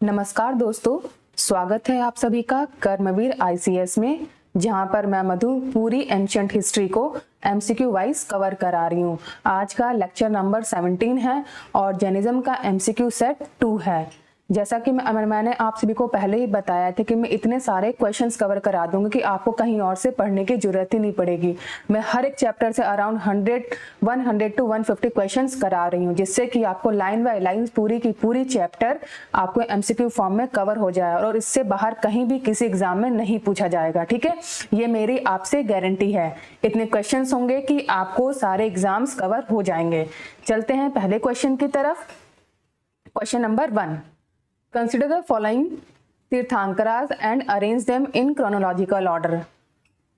नमस्कार दोस्तों, स्वागत है आप सभी का कर्मवीर आईसीएस में, जहां पर मैं मधु पूरी एंशिएंट हिस्ट्री को एमसीक्यू वाइज कवर करा रही हूं। आज का लेक्चर नंबर 17 है और जैनिज्म का एमसीक्यू सेट 2 है। जैसा कि मैंने आप सभी को पहले ही बताया था कि मैं इतने सारे क्वेश्चंस कवर करा दूंगी कि आपको कहीं और से पढ़ने की जरूरत ही नहीं पड़ेगी। मैं हर एक चैप्टर से अराउंड 100 टू 150 क्वेश्चंस करा रही हूँ, जिससे कि आपको लाइन बाय लाइन पूरी की पूरी चैप्टर आपको एमसीक्यू फॉर्म में कवर हो जाए और इससे बाहर कहीं भी किसी एग्जाम में नहीं पूछा जाएगा। ठीक है, ये मेरी आपसे गारंटी है। इतने क्वेश्चन होंगे कि आपको सारे एग्जाम्स कवर हो जाएंगे। चलते हैं पहले क्वेश्चन की तरफ। Question number 1, consider the following तीर्थंकरास and arrange them in chronological order.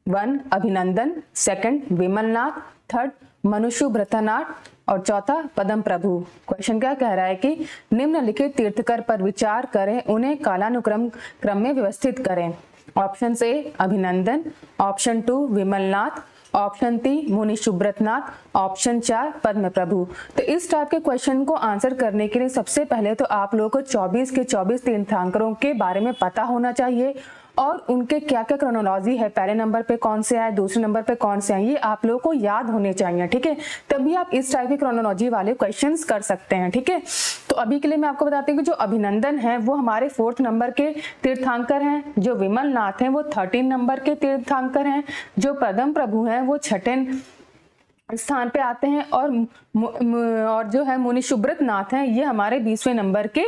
1 अभिनंदन, 2 विमलनाथ, 3 मनुष्यव्रतनाथ और 4 पद्म प्रभु। क्वेश्चन क्या कह रहा है कि निम्नलिखित तीर्थकर पर विचार करें, उन्हें कालानुक्रम में व्यवस्थित करें। ऑप्शन ए अभिनंदन, ऑप्शन 2 विमलनाथ, ऑप्शन 3 मुनि सुब्रतनाथ, ऑप्शन 4 पद्म प्रभु। तो इस टाइप के क्वेश्चन को आंसर करने के लिए सबसे पहले तो आप लोगों को 24 के 24 तीर्थंकरों के बारे में पता होना चाहिए और उनके क्या क्या क्रोनोलॉजी है, पहले नंबर पे कौन से आए, दूसरे नंबर पे कौन से आए, ये आप लोगों को याद होने चाहिए। ठीक है, तभी आप इस टाइप के क्रोनोलॉजी वाले क्वेश्चंस कर सकते हैं। ठीक है, तो अभी के लिए मैं आपको बताती हूँ कि जो अभिनंदन है वो हमारे 4th नंबर के तीर्थंकर हैं, जो विमलनाथ हैं वो 13 नंबर के तीर्थंकर हैं, जो पद्म प्रभु हैं वो 6ठे स्थान पे आते हैं और जो है मुनि सुब्रतनाथ हैं ये हमारे 20वें नंबर के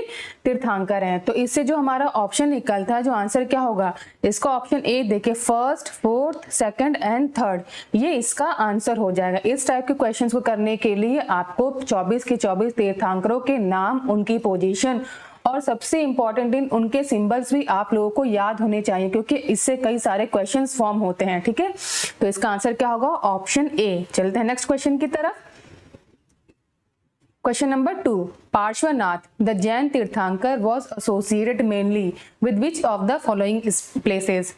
तीर्थंकर हैं। तो इससे जो हमारा ऑप्शन निकलता है, जो आंसर क्या होगा, इसका ऑप्शन ए देखिए, 1st, 4th, 2nd and 3rd, ये इसका आंसर हो जाएगा। इस टाइप के क्वेश्चंस को करने के लिए आपको 24 के 24 तीर्थंकरों के नाम, उनकी पोजीशन और सबसे इंपॉर्टेंट इन उनके सिंबल्स भी आप लोगों को याद होने चाहिए, क्योंकि इससे कई सारे क्वेश्चंस फॉर्म होते हैं। ठीक है, तो इसका आंसर क्या होगा, ऑप्शन ए। चलते हैं नेक्स्ट क्वेश्चन की तरफ। Question number 2, Parshvanath the Jain Tirthankar was associated mainly with which of the following places.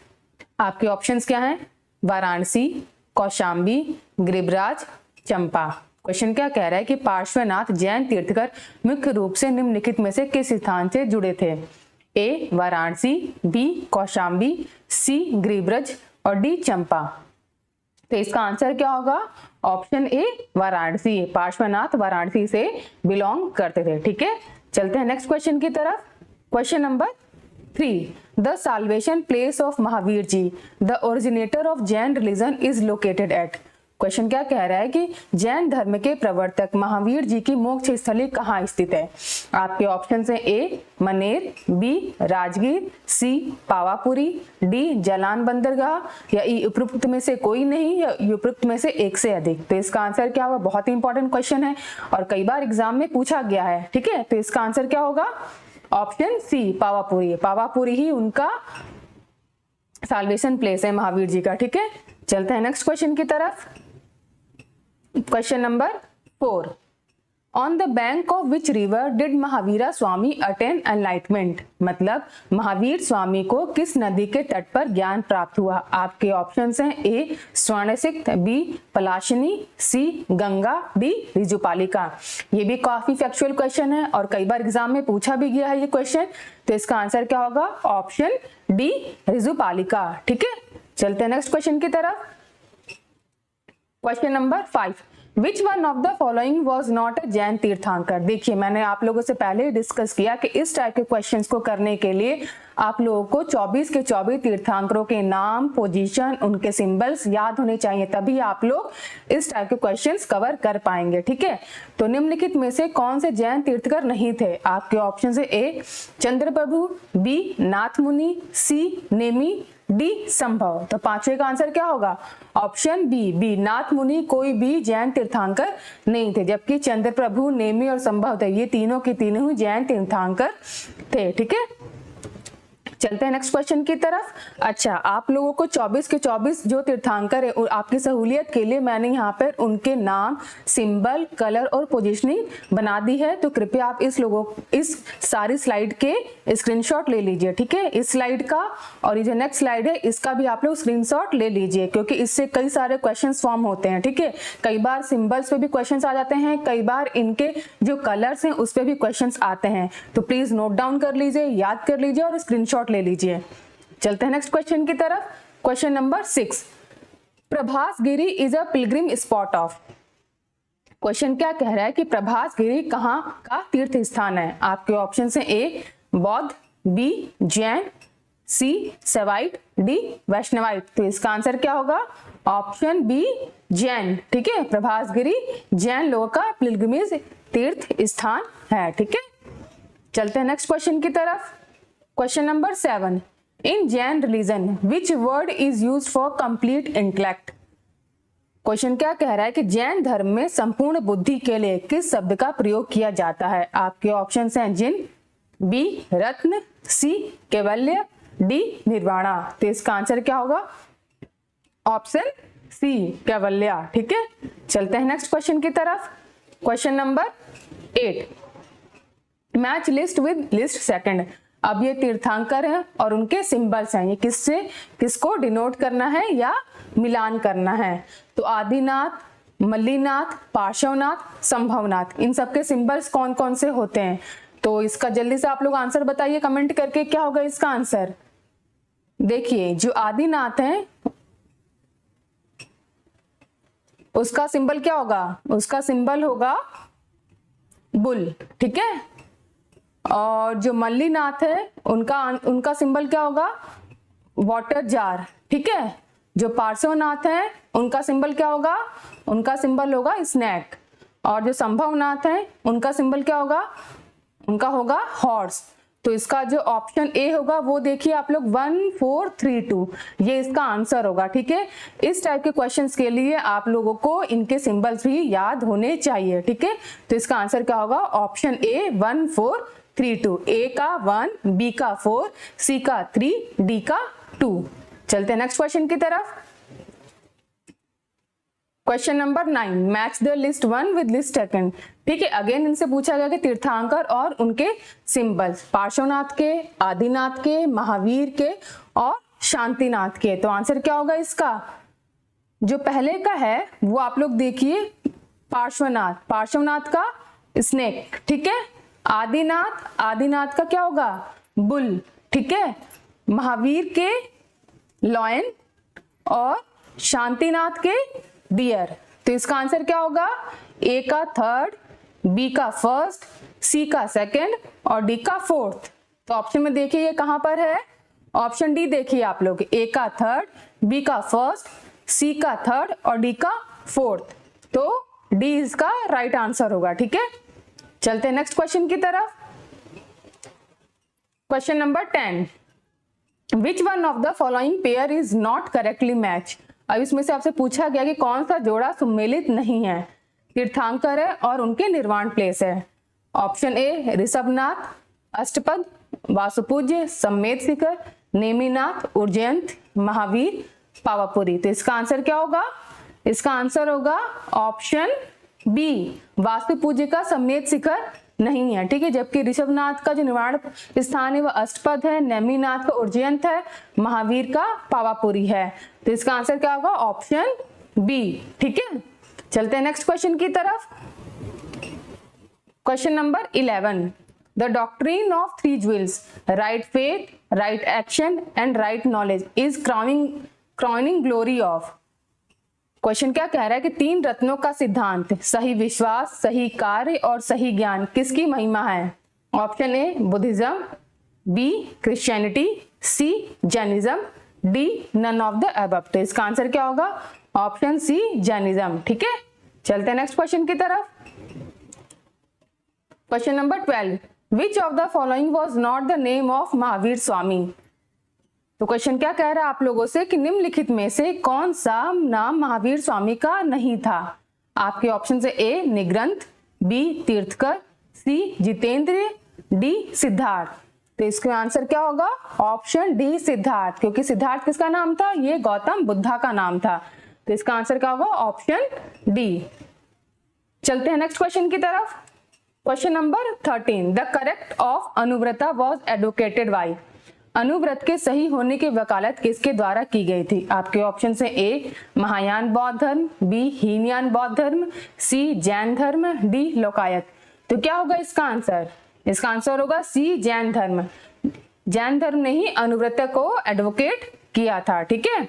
आपके ऑप्शंस क्या हैं, वाराणसी, कौशाम्बी, गिरिब्राज, चंपा। क्वेश्चन क्या कह रहा है कि पार्श्वनाथ जैन तीर्थकर मुख्य रूप से निम्नलिखित में से किस स्थान से जुड़े थे। ए वाराणसी, बी कौशाम्बी, सी गिरिब्रज और डी चंपा। तो इसका आंसर क्या होगा, ऑप्शन ए वाराणसी। पार्श्वनाथ वाराणसी से बिलोंग करते थे। ठीक है, चलते हैं नेक्स्ट क्वेश्चन की तरफ। Question number 3, the salvation place of Mahavir ji the originator of Jain religion is located at. क्वेश्चन क्या कह रहा है कि जैन धर्म के प्रवर्तक महावीर जी की मोक्ष स्थली कहाँ स्थित है। आपके ऑप्शन है ए मनेर, बी राजगीर, सी पावापुरी, डी जलान बंदरगाह या ई उपरोक्त में से कोई नहीं या उपरोक्त में से एक से अधिक। तो इसका आंसर क्या होगा, बहुत ही इंपॉर्टेंट क्वेश्चन है और कई बार एग्जाम में पूछा गया है। ठीक है, तो इसका आंसर क्या होगा, ऑप्शन सी पावापुरी। पावापुरी ही उनका साल्वेशन प्लेस है महावीर जी का। ठीक है, चलते हैं नेक्स्ट क्वेश्चन की तरफ। Question number 4, on the bank of which river did Mahavira Swami attain enlightenment. मतलब महावीर स्वामी को किस नदी के तट पर ज्ञान प्राप्त हुआ। आपके ऑप्शंस हैं ए स्वर्णसिक्त, बी पलाशिनी, सी गंगा, डी ऋजुपालिका। ये भी काफी फैक्चुअल क्वेश्चन है और कई बार एग्जाम में पूछा भी गया है ये क्वेश्चन। तो इसका आंसर क्या होगा, ऑप्शन डी ऋजुपालिका। ठीक है, चलते हैं नेक्स्ट क्वेश्चन की तरफ। Question number 5, which one of the following was not a Jain तीर्थंकर। देखिए, मैंने आप लोगों से पहले ही डिस्कस किया कि इस टाइप के क्वेश्चंस को करने के लिए आप लोगों को 24 के 24 तीर्थंकरों के नाम, पोजीशन, उनके सिंबल्स याद होने चाहिए, तभी आप लोग इस टाइप के क्वेश्चंस कवर कर पाएंगे। ठीक है, तो निम्नलिखित में से कौन से जैन तीर्थकर नहीं थे। आपके ऑप्शन है ए चंद्रप्रभु, बी नाथ मुनि, सी नेमी, डी संभव। तो पांचवे का आंसर क्या होगा, ऑप्शन बी नाथ मुनि कोई भी जैन तीर्थंकर नहीं थे, जबकि चंद्रप्रभु, नेमी और संभव थे, ये तीनों के तीनों ही जैन तीर्थंकर थे। ठीक है, चलते हैं नेक्स्ट क्वेश्चन की तरफ। अच्छा, आप लोगों को 24 के 24 जो तीर्थंकर है और आपकी सहूलियत के लिए मैंने यहाँ पर उनके नाम, सिंबल, कलर और पोजीशनिंग बना दी है, तो कृपया आप इस सारी स्लाइड के स्क्रीनशॉट ले लीजिए। ठीक है, इस स्लाइड का और ये जो नेक्स्ट स्लाइड है इसका भी आप लोग स्क्रीनशॉट ले लीजिए, क्योंकि इससे कई सारे क्वेश्चंस फॉर्म होते हैं। ठीक है, कई बार सिंबल्स पे भी क्वेश्चंस आ जाते हैं, कई बार इनके जो कलर्स हैं उस पे भी क्वेश्चंस आते हैं, तो प्लीज नोट डाउन कर लीजिए, याद कर लीजिए और स्क्रीनशॉट ले लीजिए। चलते हैं नेक्स्ट क्वेश्चन की तरफ। Question number 6, Prabhas Giri is a Pilgrim spot of. Question क्या कह रहा है कि प्रभास गिरी कहाँ का तीर्थ स्थान है। आपके ऑप्शन है A Bauddh, B Jain, C Saivite, D Vaishnavite. तो इसका आंसर क्या होगा? Option B Jain. ठीक है, प्रभास गिरी जैन लोगों का पिलग्रिमेज तीर्थ स्थान है। ठीक है, चलते हैं नेक्स्ट क्वेश्चन की तरफ। Question number 7, in Jain religion which word is used for complete intellect. Question क्या कह रहा है कि जैन धर्म में संपूर्ण बुद्धि के लिए किस शब्द का प्रयोग किया जाता है। आपके ऑप्शन हैं जिन, बी रत्न, सी कैवल्य, डी निर्वाणा। तो इसका आंसर क्या होगा? ऑप्शन सी कैवल्य। ठीक है, चलते हैं नेक्स्ट क्वेश्चन की तरफ। Question number 8, match list with list second. अब ये तीर्थंकर हैं और उनके सिंबल्स हैं, ये किसको डिनोट करना है या मिलान करना है। तो आदिनाथ, मल्लीनाथ, पार्श्वनाथ, संभवनाथ, इन सबके सिंबल्स कौन कौन से होते हैं। तो इसका जल्दी से आप लोग आंसर बताइए कमेंट करके, क्या होगा इसका आंसर। देखिए, जो आदिनाथ है उसका सिंबल क्या होगा? उसका सिंबल होगा बुल। ठीक है, और जो मल्लीनाथ है उनका सिंबल क्या होगा? Water jar. ठीक है, जो पार्श्वनाथ है उनका सिंबल क्या होगा? उनका सिंबल होगा स्नैक। और जो संभवनाथ है उनका सिंबल क्या होगा? उनका होगा हॉर्स। तो इसका जो ऑप्शन ए होगा वो देखिए आप लोग 1432, ये इसका आंसर होगा। ठीक है, इस टाइप के क्वेश्चंस के लिए आप लोगों को इनके सिंबल्स भी याद होने चाहिए। ठीक है, तो इसका आंसर क्या होगा? ऑप्शन ए 1432, ए का 1, बी का 4, सी का 3, डी का 2। चलते हैं नेक्स्ट क्वेश्चन की तरफ। Question number 9, match the list 1 with list second. ठीक है, अगेन इनसे पूछा गया कि तीर्थंकर और उनके सिंबल्स, पार्श्वनाथ के, आदिनाथ के, महावीर के और शांतिनाथ के। तो आंसर क्या होगा इसका? जो पहले का है वो आप लोग देखिए, पार्श्वनाथ का स्नेक। ठीक है, आदिनाथ का क्या होगा? बुल। ठीक है, महावीर के लॉयन और शांतिनाथ के डियर। तो इसका आंसर क्या होगा? ए का 3rd, बी का 1st, सी का 2nd और डी का 4th। तो ऑप्शन में देखिए ये कहां पर है? ऑप्शन डी देखिए आप लोग, ए का 3rd, बी का 1st, सी का 3rd और डी का 4th। तो डी इसका राइट आंसर होगा। ठीक है, चलते हैं नेक्स्ट क्वेश्चन की तरफ। Question number 10, which one of the following pair is not correctly match. अब इसमें से आपसे पूछा गया कि कौन सा जोड़ा सुमेलित नहीं है। तीर्थंकर है और उनके निर्वाण प्लेस है। ऑप्शन ए ऋषभनाथ, अष्टपद, वासुपूज्य, सम्मेद शिखर, नेमिनाथ, उज्जैन, महावीर, पावापुरी। तो इसका आंसर क्या होगा? इसका आंसर होगा ऑप्शन बी, वास्तुपूज्य का सम्मेद शिखर नहीं है। ठीक है, जबकि ऋषभनाथ का जो निर्वाण स्थान है वह अष्टपद है, नेमिनाथ का उज्जैन है, महावीर का पावापुरी है। तो इसका आंसर क्या होगा? Option B. ठीक है, चलते हैं नेक्स्ट क्वेश्चन की तरफ। Question number 11, the doctrine of 3 jewels, right faith, right action and right knowledge is crowning glory of. Question क्या कह रहा है कि 3 रत्नों का सिद्धांत, सही विश्वास, सही कार्य और सही ज्ञान, किसकी महिमा है। Option A Buddhism, B Christianity, C Jainism, D none of the above. तो इसका आंसर क्या होगा? Option C Jainism. ठीक है, चलते हैं नेक्स्ट क्वेश्चन की तरफ। Question number 12, which of the following was not the name of Mahavir Swami. तो क्वेश्चन क्या कह रहा है आप लोगों से कि निम्नलिखित में से कौन सा नाम महावीर स्वामी का नहीं था। आपके ऑप्शन है ए निग्रंथ, बी तीर्थकर, सी जितेंद्र, डी सिद्धार्थ। तो तो इसका आंसर क्या होगा? ऑप्शन डी सिद्धार्थ, क्योंकि सिद्धार्थ किसका नाम था? ये गौतम बुद्धा का नाम था। तो इसका आंसर क्या होगा? Option D. चलते हैं नेक्स्ट क्वेश्चन की तरफ। Question number 13, the correct of Anuvrata was advocated by. Anuvrat के सही होने की वकालत किसके द्वारा की गई थी? आपके ऑप्शन है ए महायान बौद्ध धर्म, बी हीनयान बौद्ध धर्म, सी जैन धर्म, डी लोकायत। तो क्या होगा इसका आंसर? इसका आंसर होगा सी जैन धर्म। जैन धर्म ने ही अनुव्रत को एडवोकेट किया था। ठीक है,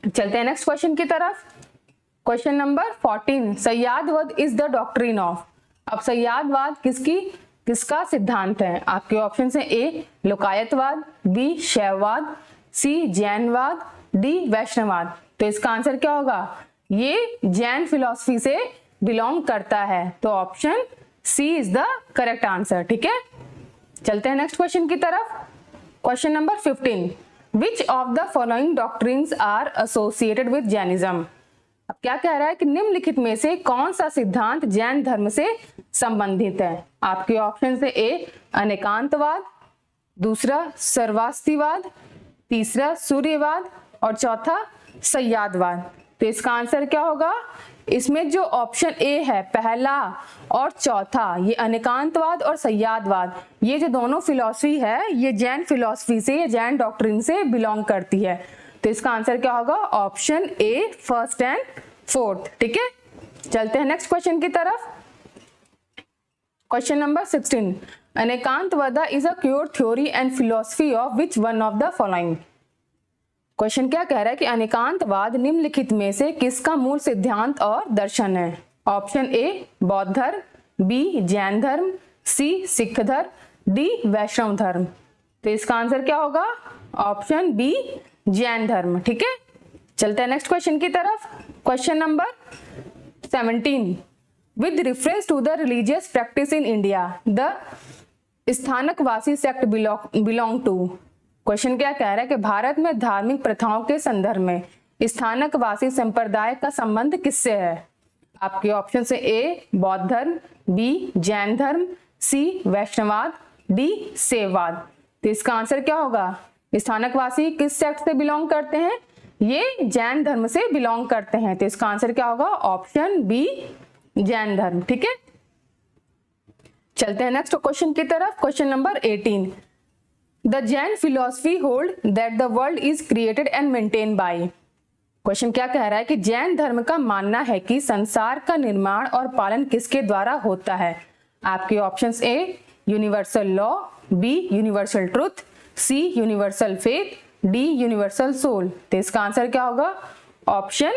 चलते हैं नेक्स्ट क्वेश्चन की तरफ। Question number 14, Syadvada is the doctrine of. अब सय्यादवाद किसका सिद्धांत है? आपके ऑप्शन है ए लोकायतवाद, बी शैववाद, सी जैनवाद, डी वैष्णववाद। तो इसका आंसर क्या होगा? ये जैन फिलॉसफी से बिलोंग करता है, तो option C is the correct answer. ठीक है, चलते हैं नेक्स्ट क्वेश्चन की तरफ। Question number 15, which of the following doctrines are associated with Jainism. अब क्या कह रहा है कि निम्नलिखित में से कौन सा सिद्धांत जैन धर्म से संबंधित है? आपके ऑप्शन है ए अनेकांतवाद, दूसरा सर्वास्तिवाद, तीसरा सूर्यवाद और चौथा सय्यादवाद। तो इसका आंसर क्या होगा? इसमें जो ऑप्शन ए है पहला और चौथा, ये अनेकांतवाद और सय्यादवाद, ये जो दोनों फिलॉसफी है ये जैन फिलॉसफी से, ये जैन डॉक्ट्रिन से बिलोंग करती है। तो इसका आंसर क्या होगा? Option A first and fourth. ठीक है, चलते हैं नेक्स्ट क्वेश्चन की तरफ। Question number 16, Anekantavada is a pure theory and philosophy of which one of the following. Question क्या कह रहा है कि अनेकांतवाद निम्नलिखित में से किसका मूल सिद्धांत और दर्शन है? ऑप्शन ए बौद्ध धर्म, बी जैन धर्म, सी सिख धर्म, डी वैष्णव धर्म। तो इसका आंसर क्या होगा? ऑप्शन बी जैन धर्म। ठीक है, चलते हैं नेक्स्ट क्वेश्चन की तरफ। Question number 17, with reference to the religious practice in India the Sthanakvasi sect belong to. Question क्या कह रहा है कि भारत में धार्मिक प्रथाओं के संदर्भ में स्थानकवासी संप्रदाय का संबंध किससे है? आपके ऑप्शन से ए बौद्ध धर्म, बी जैन धर्म, सी वैष्णववाद, डी शैववाद। तो इसका आंसर क्या होगा? स्थानकवासी किस सेक्ट से बिलोंग करते हैं? ये जैन धर्म से बिलोंग करते हैं। तो इसका आंसर क्या होगा? ऑप्शन बी जैन धर्म। ठीक है, चलते हैं नेक्स्ट क्वेश्चन की तरफ। Question number 18, the Jain philosophy hold that the world is created and maintain by. Question क्या कह रहा है कि जैन धर्म का मानना है कि संसार का निर्माण और पालन किसके द्वारा होता है? आपके options A universal law, B universal truth, C universal faith, D universal soul. तो इसका आंसर क्या होगा? Option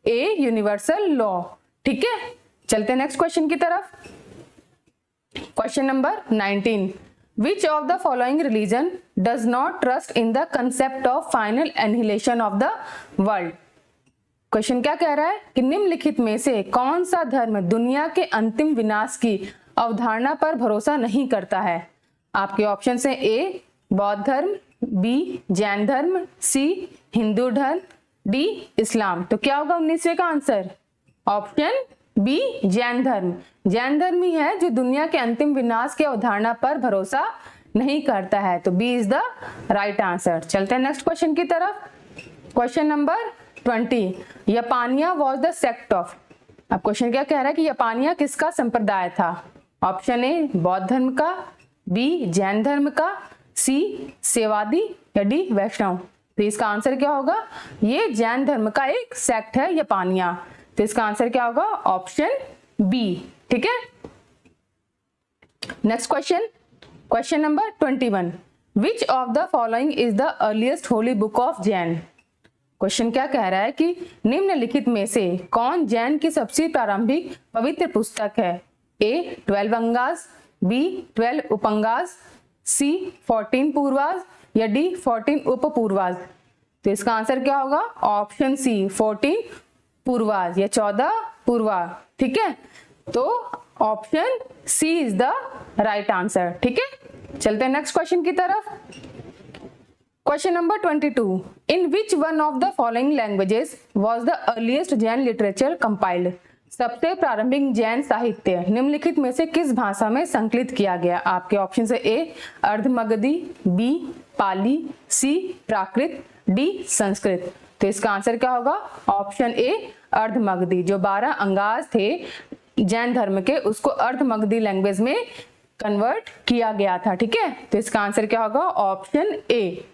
A universal law. ठीक है, चलते हैं नेक्स्ट क्वेश्चन की तरफ। Question number 19, Which of the following religion does not trust in the concept of final annihilation of the world? Question क्या कह रहा है कि निम्नलिखित में से कौन सा धर्म दुनिया के अंतिम विनाश की अवधारणा पर भरोसा नहीं करता है? आपके ऑप्शन है ए बौद्ध धर्म, बी जैन धर्म, सी हिंदू धर्म, डी इस्लाम। तो क्या होगा 19वें का आंसर? ऑप्शन बी जैन धर्म। जैन धर्म ही है जो दुनिया के अंतिम विनाश की अवधारणा पर भरोसा नहीं करता है। तो B is the right answer. चलते हैं नेक्स्ट क्वेश्चन की तरफ। Question number 20, Yapaniya was the sect of. अब क्वेश्चन क्या कह रहा है कि यपानिया किसका संप्रदाय था? ऑप्शन ए बौद्ध धर्म का, बी जैन धर्म का, सी शैववादी या डी वैष्णव। तो इसका आंसर क्या होगा? ये जैन धर्म का एक सेक्ट है यपानिया। तो इसका आंसर क्या होगा? Option B. ठीक है, next question. Question number 21, which of the following is the earliest holy book of Jain. Question क्या कह रहा है कि निम्नलिखित में से कौन जैन की सबसे प्रारंभिक पवित्र पुस्तक है? ए 12 अंगास, बी 12 उपअंगास, सी 14 पूर्वाज या डी 14 उपपूर्वाज। तो इसका आंसर क्या होगा? ऑप्शन सी 14 पूर्वाज या 14 पूर्वाज। ठीक है, तो option C is the right answer. ठीक है, चलते हैं नेक्स्ट क्वेश्चन की तरफ। Question number 22, in which one of the following languages was the earliest Jain literature compiled. सबसे प्रारंभिक जैन साहित्य निम्नलिखित में से किस भाषा में संकलित किया गया? आपके ऑप्शन है A Ardhamagadhi, B Pali, C Prakrit, D Sanskrit. तो इसका आंसर क्या होगा? Option A Ardhamagadhi. जो 12 अंगाज थे जैन धर्म के, उसको अर्धमगधी लैंग्वेज में कन्वर्ट किया गया था। ठीक है, तो इसका आंसर क्या होगा? Option A.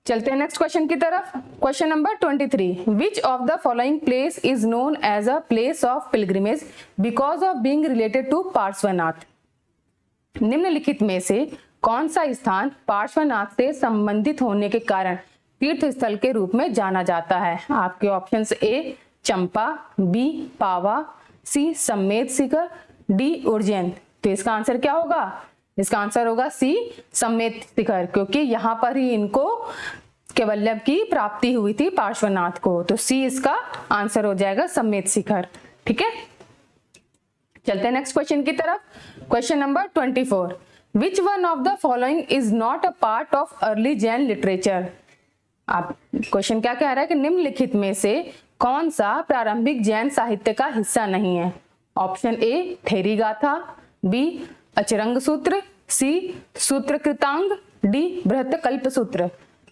चलते हैं नेक्स्ट क्वेश्चन की तरफ। Question number 23, which of the following place is known as a place of pilgrimage because of being related to Parshvanath? निम्नलिखित में से कौन सा स्थान पार्श्वनाथ से संबंधित होने के कारण तीर्थ स्थल के रूप में जाना जाता है? आपके options A Champa, B Pava, C Sammed Shikhar, D Ujjain. तो इसका आंसर क्या होगा? इसका आंसर होगा सी सम्मेद शिखर, क्योंकि यहाँ पर ही इनको कैवल्य की प्राप्ति हुई थी पार्श्वनाथ को। तो सी इसका आंसर हो जाएगा सम्मेद शिखर। ठीक है, चलते हैं नेक्स्ट क्वेश्चन की तरफ। Question number 24, which one of the following is not a part of early Jain literature? आप क्वेश्चन क्या कह रहा है कि निम्नलिखित में से कौन सा प्रारंभिक जैन साहित्य का हिस्सा नहीं है? ऑप्शन ए थेरी गाथा, बी अचरंग सूत्र, सी सूत्र कृतांग, डी बृहत कल्प सूत्र।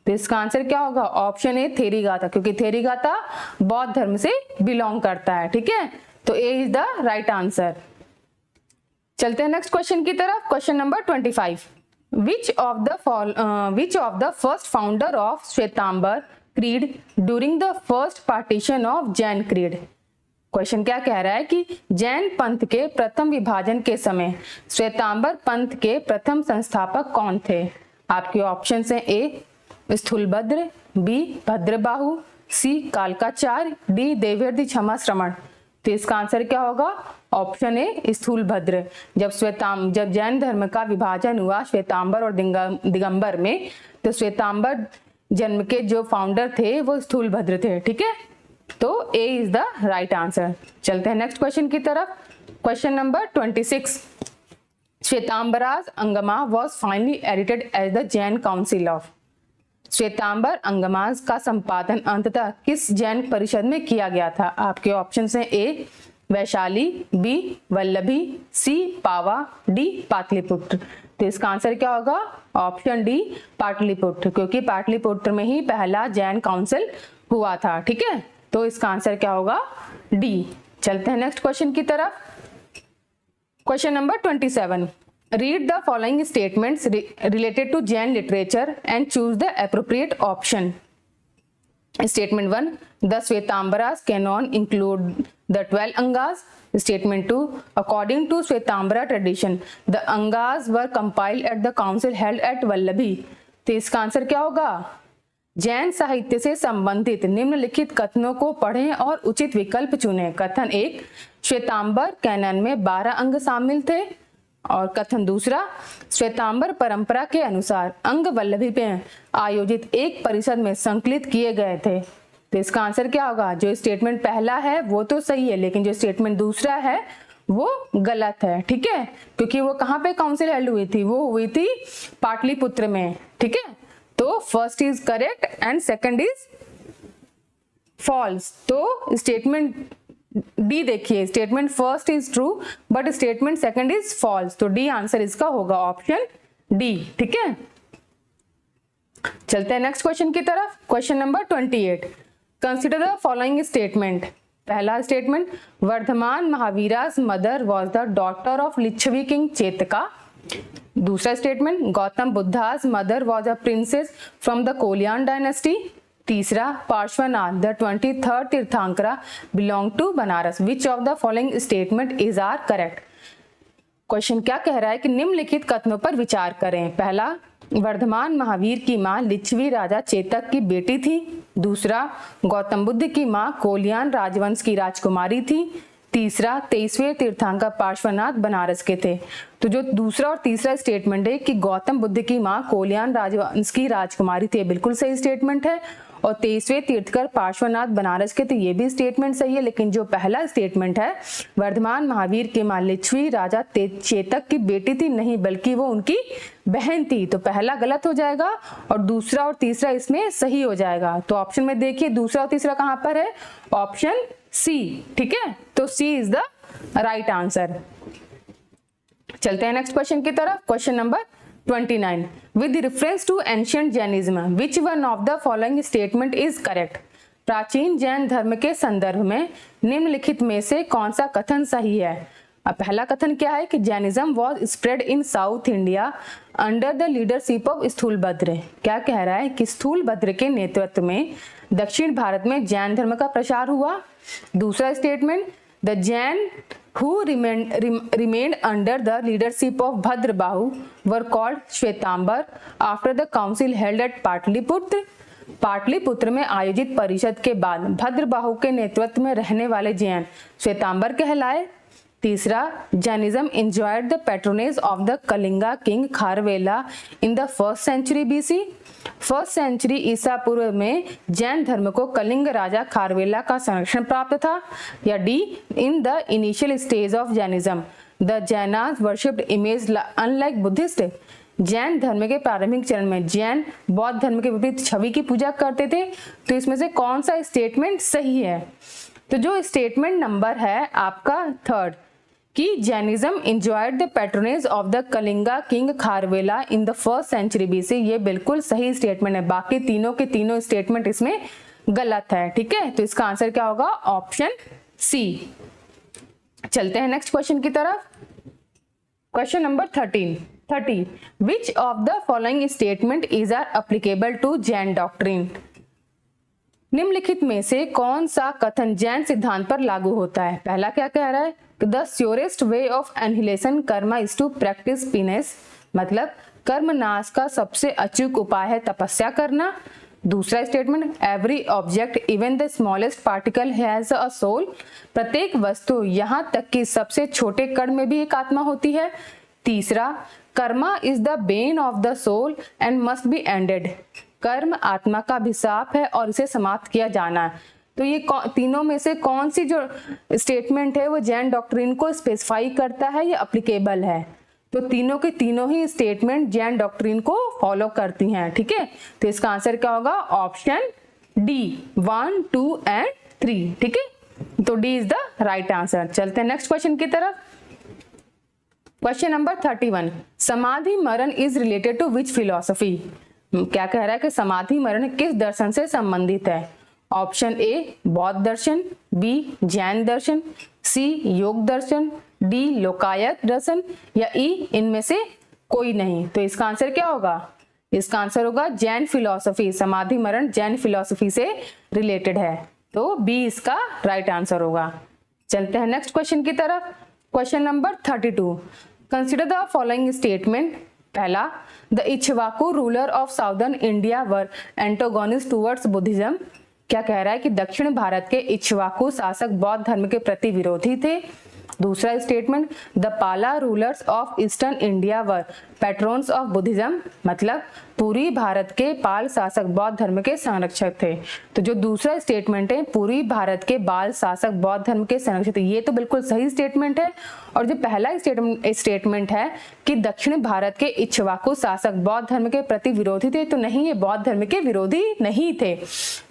तो इसका आंसर क्या होगा? ऑप्शन ए थेरी गाथा, क्योंकि थेरी गाथा बौद्ध धर्म से बिलोंग करता है। ठीक है, तो A is the right answer. चलते हैं नेक्स्ट क्वेश्चन की तरफ। Question number 25, which of the first founder of Shvetambar creed during the first partition of Jain creed? क्वेश्चन क्या कह रहा है कि जैन पंथ के प्रथम विभाजन के समय श्वेतांबर पंथ के प्रथम संस्थापक कौन थे? आपके ऑप्शन हैं ए स्थूलभद्र, बी भद्रबाहु, सी कालकाचार्य, डी देवहृदय क्षमा श्रवण। तो इसका आंसर क्या होगा? ऑप्शन ए स्थूलभद्र। जब जैन धर्म का विभाजन हुआ श्वेतांबर और दिगंबर में, तो श्वेतांबर जन्म के जो फाउंडर थे वो स्थूलभद्र थे। ठीक है, तो A is the right answer. चलते हैं नेक्स्ट क्वेश्चन की तरफ। Question number 26, Shvetambaras Angama was finally edited as the Jain council of? Shvetambar Angamas का संपादन अंततः किस जैन परिषद में किया गया था? आपके ऑप्शन हैं ए वैशाली, बी वल्लभी, सी पावा, डी पाटलिपुत्र। तो इसका आंसर क्या होगा? ऑप्शन डी पाटलिपुत्र, क्योंकि पाटलिपुत्र में ही पहला जैन काउंसिल हुआ था। ठीक है, तो इसका आंसर क्या होगा? डी। चलते हैं नेक्स्ट क्वेश्चन की तरफ। Question number 27, read the following statements related to Jain literature and choose the appropriate option. Statement 1, the Shvetambara's canon include the 12 Angas. Statement 2, according to Shvetambara tradition, the Angas were compiled at the council held at Vallabhi. तो इसका answer क्या होगा? जैन साहित्य से संबंधित निम्नलिखित कथनों को पढ़ें और उचित विकल्प चुनें। कथन 1, श्वेतांबर कैनन में 12 अंग शामिल थे। और कथन दूसरा, श्वेतांबर परंपरा के अनुसार अंग वल्लभी में आयोजित एक परिषद में संकलित किए गए थे। तो इसका आंसर क्या होगा? जो स्टेटमेंट पहला है वो तो सही है, लेकिन जो स्टेटमेंट दूसरा है वो गलत है। ठीक है, क्योंकि वो कहाँ पे काउंसिल हेल्ड हुई थी? वो हुई थी पाटलिपुत्र में। ठीक है, तो first is correct and second is false. तो स्टेटमेंट डी देखिए, statement first is true but statement second is false. तो डी आंसर इसका होगा ऑप्शन डी। ठीक है, चलते हैं नेक्स्ट क्वेश्चन की तरफ। Question number 28, consider the following statement. पहला statement, Vardhaman Mahavira's mother was the daughter of Lichchhavi king Chetaka. दूसरा statement, Gautam Buddha's mother was a princess from the Koliyan dynasty. तीसरा, Parshvanath the 23rd tirthankara belong to Banaras. Which of the following statement is are correct? Question क्या कह रहा है कि निम्नलिखित कथनों पर विचार करें। पहला, वर्धमान महावीर की मां लिच्छवी राजा चेतक की बेटी थी। दूसरा, गौतम बुद्ध की मां कोलियान राजवंश की राजकुमारी थी। तीसरा, 23वें तीर्थंकर पार्श्वनाथ बनारस के थे। तो जो दूसरा और तीसरा स्टेटमेंट है कि गौतम बुद्ध की मां कोलियान राजवंश की राजकुमारी थी, बिल्कुल सही स्टेटमेंट है। और 23वें तीर्थंकर पार्श्वनाथ बनारस के थे, ये भी स्टेटमेंट सही है। लेकिन जो पहला स्टेटमेंट है, वर्धमान महावीर की मां लिच्छवी राजा चेतक की बेटी थी, नहीं बल्कि वो उनकी बहन थी। तो पहला गलत हो जाएगा और दूसरा और तीसरा इसमें सही हो जाएगा। तो ऑप्शन में देखिए दूसरा और तीसरा कहां पर है? ऑप्शन सी, ठीक है, तो C is the right answer. चलते हैं नेक्स्ट क्वेश्चन की तरफ। Question number 29, with reference to ancient Jainism which one of the following statement is correct. प्राचीन जैन धर्म के संदर्भ में निम्नलिखित में से कौन सा कथन सही है। अब पहला कथन क्या है कि Jainism was spread in south India under the leadership of Sthulabhadra. क्या कह रहा है कि स्थूलभद्र के नेतृत्व में दक्षिण भारत में जैन धर्म का प्रसार हुआ। दूसरा statement, the Jain who remained under the leadership of Bhadrabahu were called Shwetambar after the council held at Pataliputra. Pataliputra में आयोजित परिषद के बाद भद्रबाहु के नेतृत्व में रहने वाले जैन श्वेतांबर कहलाए। तीसरा, Jainism enjoyed the patronage of the Kalinga king Kharavela in the 1st century BC। First century ईसा पूर्व में जैन धर्म को कलिंग राजा खारवेला का संरक्षण प्राप्त था। या D, in the initial stage of Jainism the Jainas worshipped image unlike Buddhist. Jain धर्म के प्रारंभिक चरण में जैन बौद्ध धर्म के विपरीत छवि की पूजा करते थे। तो इसमें से कौन सा स्टेटमेंट सही है। तो जो स्टेटमेंट नंबर है आपका थर्ड कि Jainism enjoyed the patronage of the Kalinga king Kharavela in the 1st century BC, ये बिल्कुल सही स्टेटमेंट है। बाकी तीनों के तीनों स्टेटमेंट इसमें गलत है, ठीक है। तो इसका आंसर क्या होगा, ऑप्शन सी। चलते हैं नेक्स्ट क्वेश्चन की तरफ। Question number 30, which of the following statement is are applicable to Jain doctrine. निम्नलिखित में से कौन सा कथन जैन सिद्धांत पर लागू होता है। पहला क्या कह रहा है, the surest way of annihilation karma is to practise penance, मतलब कर्म नाश का सबसे अचूक उपाय है तपस्या करना। दूसरा statement, every object even the smallest particle has a soul, प्रत्येक वस्तु यहाँ तक कि सबसे छोटे कण में भी एक आत्मा होती है। तीसरा, karma is the bane of the soul and must be ended, कर्म आत्मा का अभिशाप है और इसे समाप्त किया जाना है। तो ये तीनों में से कौन सी जो स्टेटमेंट है वो जैन डॉक्ट्रिन को स्पेसिफाई करता है या अप्लीकेबल है। तो तीनों के तीनों ही स्टेटमेंट जैन डॉक्ट्रिन को फॉलो करती हैं, ठीक है। तो इसका आंसर क्या होगा, ऑप्शन डी 1, 2 एंड 3, ठीक है। तो D is the right answer. चलते हैं नेक्स्ट क्वेश्चन की तरफ। Question number 31, Samadhi Maran is related to which philosophy. क्या कह रहा है कि समाधि मरण किस दर्शन से संबंधित है। ऑप्शन ए बौद्ध दर्शन, बी जैन दर्शन, सी योग दर्शन, डी लोकायत दर्शन, या ई इनमें से कोई नहीं। तो इसका आंसर क्या होगा, इसका आंसर होगा जैन फिलॉसफी। समाधि मरण जैन फिलॉसफी से रिलेटेड है, तो बी इसका राइट आंसर होगा। चलते हैं नेक्स्ट क्वेश्चन की तरफ। Question number 32, consider the following statement. पहला, the Ikshvaku ruler of southern India were antagonist towards Buddhism. क्या कह रहा है कि दक्षिण भारत के इक्ष्वाकु शासक बौद्ध धर्म के प्रति विरोधी थे। दूसरा statement, the Pala rulers of eastern India were patrons of Buddhism, मतलब पूर्वी भारत के पाल शासक बौद्ध धर्म के संरक्षक थे। तो जो दूसरा स्टेटमेंट है, पूर्वी भारत के बाल शासक बौद्ध धर्म के संरक्षक थे, ये तो बिल्कुल सही स्टेटमेंट है। और जो पहला स्टेटमेंट है कि दक्षिण भारत के इक्ष्वाकु शासक बौद्ध धर्म के प्रति विरोधी थे, तो नहीं, ये बौद्ध धर्म के विरोधी नहीं थे।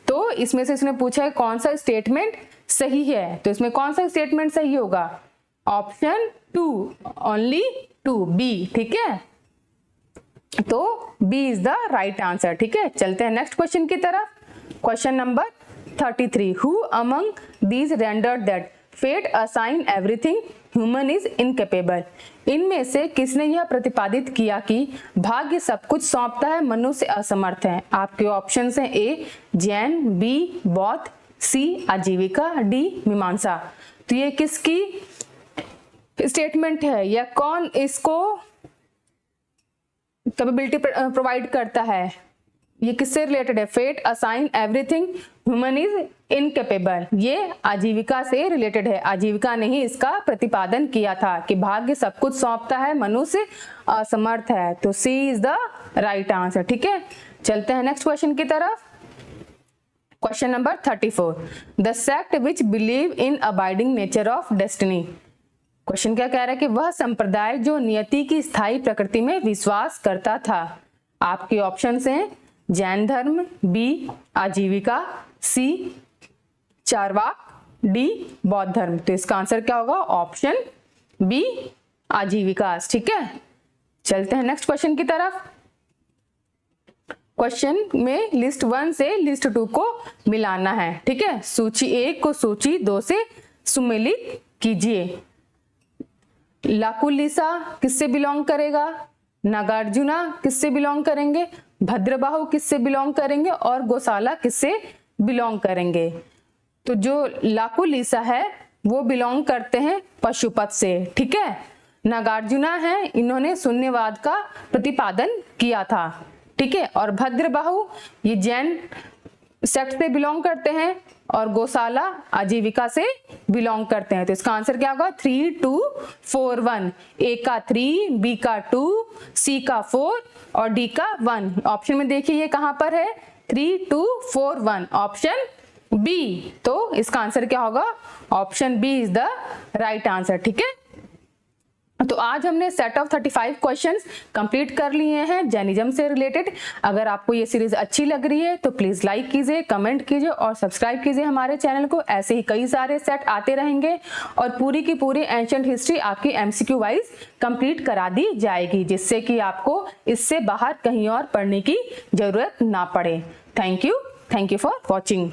तो इसमें से इसने पूछा है कौन सा स्टेटमेंट सही है। तो इसमें कौन सा स्टेटमेंट सही होगा, ऑप्शन 2, ओनली 2, बी, ठीक है। तो B is the right answer, ठीक है। चलते हैं नेक्स्ट क्वेश्चन की तरफ। Question number 33, who among these rendered that fate assign everything human is incapable. इनमें से किसने यह प्रतिपादित किया कि भाग्य सब कुछ सौंपता है, मनुष्य असमर्थ है। आपके ऑप्शंस हैं ए जैन, बी बौद्ध, सी आजीविका, डी मीमांसा। तो ये किसकी स्टेटमेंट है या कौन इसको कैपेबिलिटी प्रोवाइड करता है, ये किससे रिलेटेड है। Fate assign everything human is incapable, ये आजीविका से रिलेटेड है। आजीविका ने ही इसका प्रतिपादन किया था कि भाग्य सब कुछ सौंपता है, मनुष्य असमर्थ है। तो C is the right answer, ठीक है। चलते हैं नेक्स्ट क्वेश्चन की तरफ। Question number 34, the sect which believe in abiding nature of destiny. Question क्या कह रहा है कि वह संप्रदाय जो नियति की स्थायी प्रकृति में विश्वास करता था। आपके ऑप्शंस हैं जैन धर्म, बी आजीविका, सी चारवाक, डी बौद्ध धर्म। तो इसका आंसर क्या होगा? ऑप्शन बी आजीविका। ठीक है, चलते हैं नेक्स्ट क्वेश्चन की तरफ। क्वेश्चन में लिस्ट 1 से लिस्ट 2 को मिलाना है। ठीक है, सूची 1 को सूची 2 से सुमेलित कीजिए। लाकुलिसा किससे बिलोंग करेगा? नागार्जुना किससे बिलोंग करेंगे? भद्रबाहु किससे बिलोंग करेंगे? और गोशाला किससे बिलोंग करेंगे? तो जो लाकुलिसा है वो बिलोंग करते हैं पशुपत से। ठीक है, नागार्जुना है, इन्होंने शून्यवाद का प्रतिपादन किया था। ठीक है, और भद्रबाहु ये जैन सेक्ट से बिलोंग करते हैं और गोशाला आजीविका से बिलोंग करते हैं। तो इसका आंसर क्या होगा? 3, 2, 4, 1। ए का 3, बी का 2, सी का 4 और डी का 1। ऑप्शन में देखिए ये कहां पर है? 3, 2, 4, 1, ऑप्शन बी। तो इसका आंसर क्या होगा? Option B is the right answer. ठीक है, तो आज हमने सेट ऑफ 35 क्वेश्चंस कंप्लीट कर लिए हैं जैनिज्म से रिलेटेड। अगर आपको ये सीरीज अच्छी लग रही है तो प्लीज लाइक कीजिए, कमेंट कीजिए और सब्सक्राइब कीजिए हमारे चैनल को। ऐसे ही कई सारे सेट आते रहेंगे और पूरी की पूरी एंशिएंट हिस्ट्री आपकी एमसीक्यू वाइज कंप्लीट करा दी जाएगी, जिससे कि आपको इससे बाहर कहीं और पढ़ने की जरूरत ना पड़े। Thank you for watching.